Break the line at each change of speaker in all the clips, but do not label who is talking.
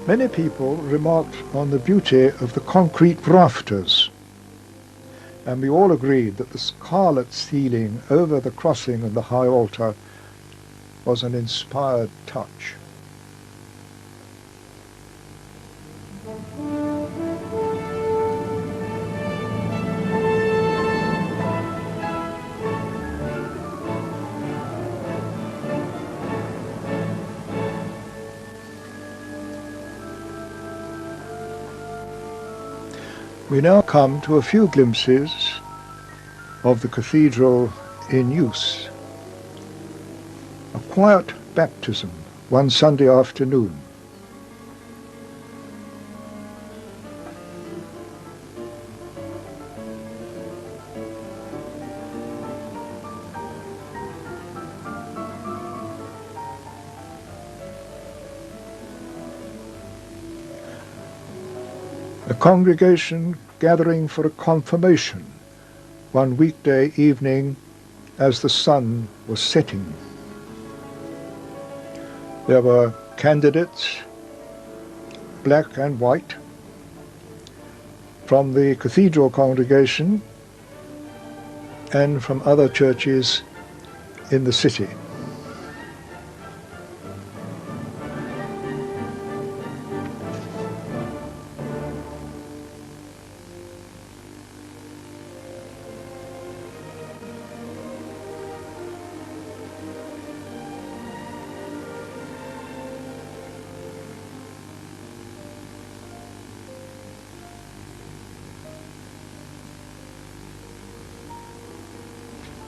Many people remarked on the beauty of the concrete rafters, and we all agreed that the scarlet ceiling over the crossing and the high altar was an inspired touch. We now come to a few glimpses of the cathedral in use. A quiet baptism one Sunday afternoon. A congregation gathering for a confirmation one weekday evening as the sun was setting. There were candidates, black and white, from the cathedral congregation and from other churches in the city.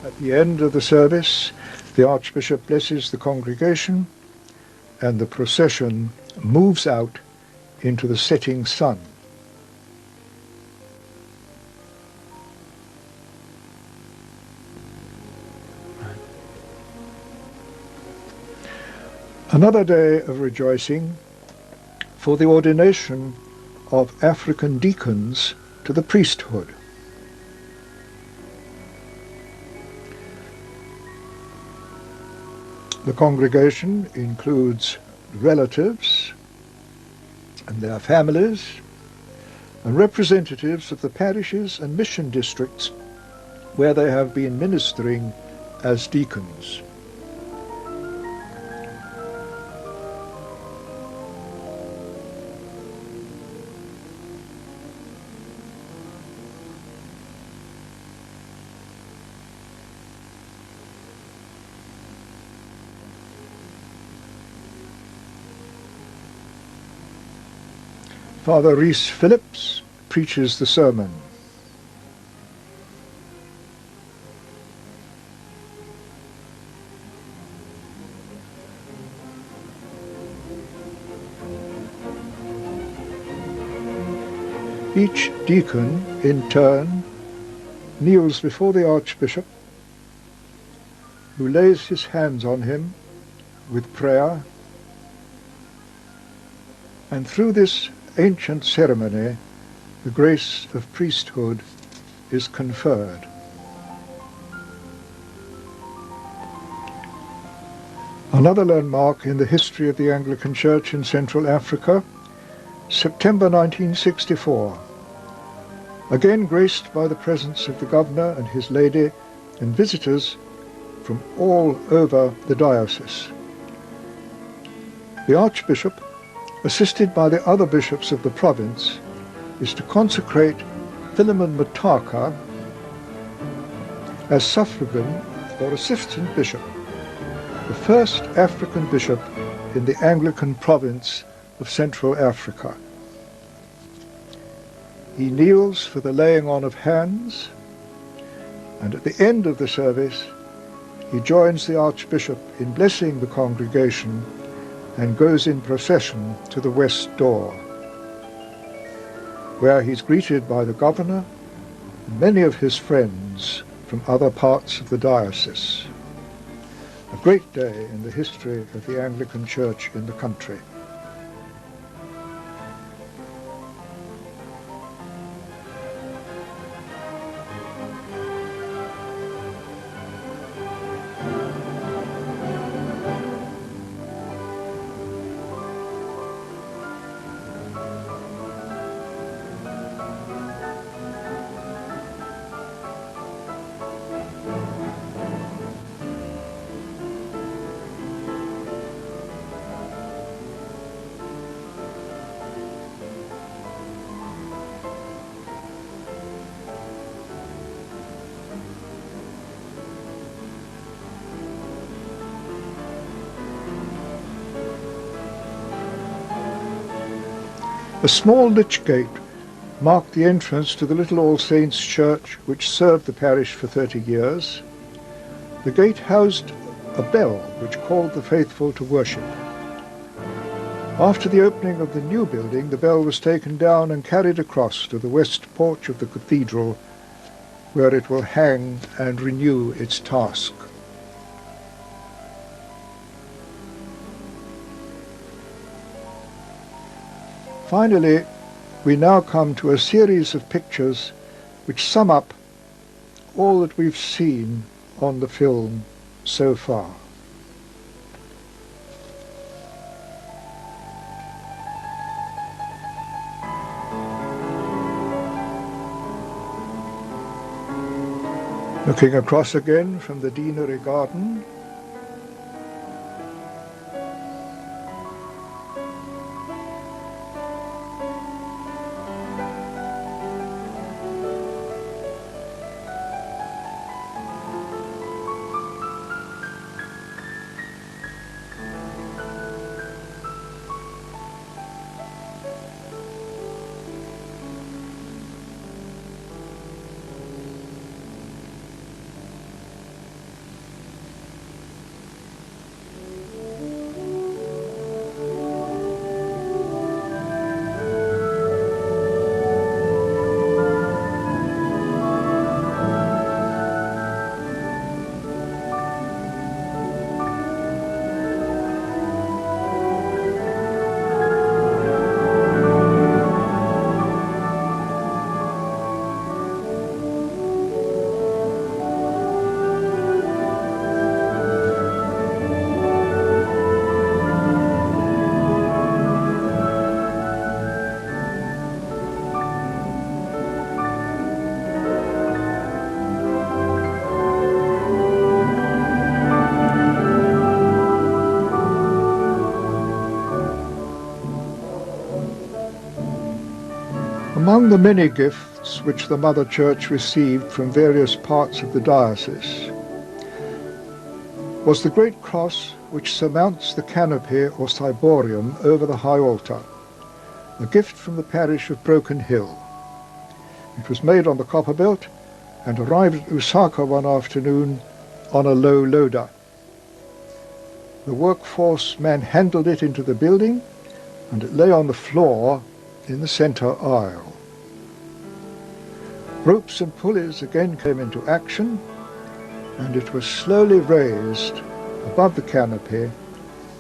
At the end of the service, the Archbishop blesses the congregation and the procession moves out into the setting sun. Another day of rejoicing for the ordination of African deacons to the priesthood. The congregation includes relatives and their families and representatives of the parishes and mission districts where they have been ministering as deacons. Father Rhys Phillips preaches the sermon. Each deacon, in turn, kneels before the Archbishop, who lays his hands on him with prayer, and through this ancient ceremony, the grace of priesthood is conferred. Another landmark in the history of the Anglican Church in Central Africa, September 1964. Again graced by the presence of the governor and his lady and visitors from all over the diocese. The Archbishop, assisted by the other bishops of the province, is to consecrate Philemon Mataka as suffragan or assistant bishop, the first African bishop in the Anglican province of Central Africa. He kneels for the laying on of hands, and at the end of the service he joins the Archbishop in blessing the congregation and goes in procession to the west door, where he's greeted by the governor and many of his friends from other parts of the diocese. A great day in the history of the Anglican Church in the country. A small lich gate marked the entrance to the little All Saints' Church which served the parish for 30 years. The gate housed a bell which called the faithful to worship. After the opening of the new building, the bell was taken down and carried across to the west porch of the cathedral, where it will hang and renew its task. Finally, we now come to a series of pictures which sum up all that we've seen on the film so far. Looking across again from the Deanery Garden, among the many gifts which the Mother Church received from various parts of the diocese was the great cross which surmounts the canopy or ciborium over the high altar, a gift from the parish of Broken Hill. It was made on the copper belt and arrived at Osaka one afternoon on a low loader. The workforce manhandled it into the building, and it lay on the floor in the centre aisle. Ropes and pulleys again came into action, and it was slowly raised above the canopy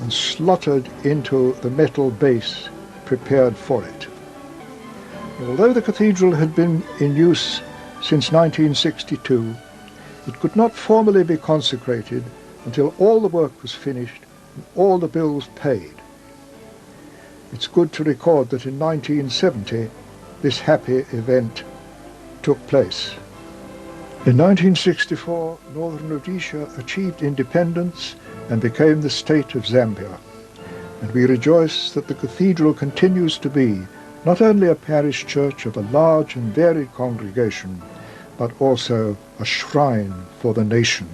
and slotted into the metal base prepared for it. Although the cathedral had been in use since 1962, it could not formally be consecrated until all the work was finished and all the bills paid. It's good to record that in 1970 this happy event took place. In 1964, Northern Rhodesia achieved independence and became the state of Zambia, and we rejoice that the cathedral continues to be not only a parish church of a large and varied congregation, but also a shrine for the nation.